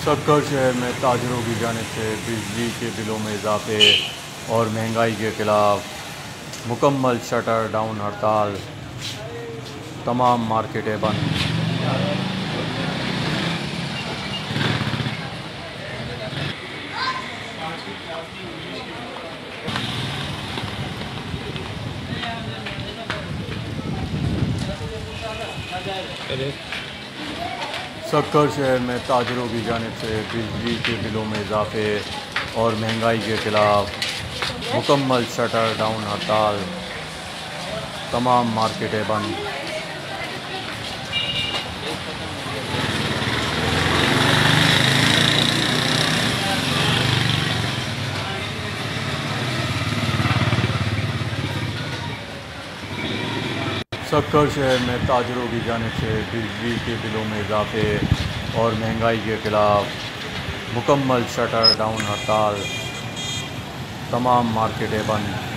सक्कर शहर में ताजरों की जानिब से बिजली के बिलों में इजाफे और महंगाई के खिलाफ मुकम्मल शटर डाउन हड़ताल। तमाम मार्केटें बंद। सक्कर शहर में ताजरों की जानिब से बिजली के बिलों में इजाफे और महंगाई के खिलाफ मुकम्मल शटर डाउन हड़ताल। तमाम मार्केटें बंद। सक्कर शहर में ताजरों की जानिब से बिजली के बिलों में इजाफे और महंगाई के खिलाफ मुकम्मल शटर डाउन हड़ताल। तमाम मार्केटें बंद।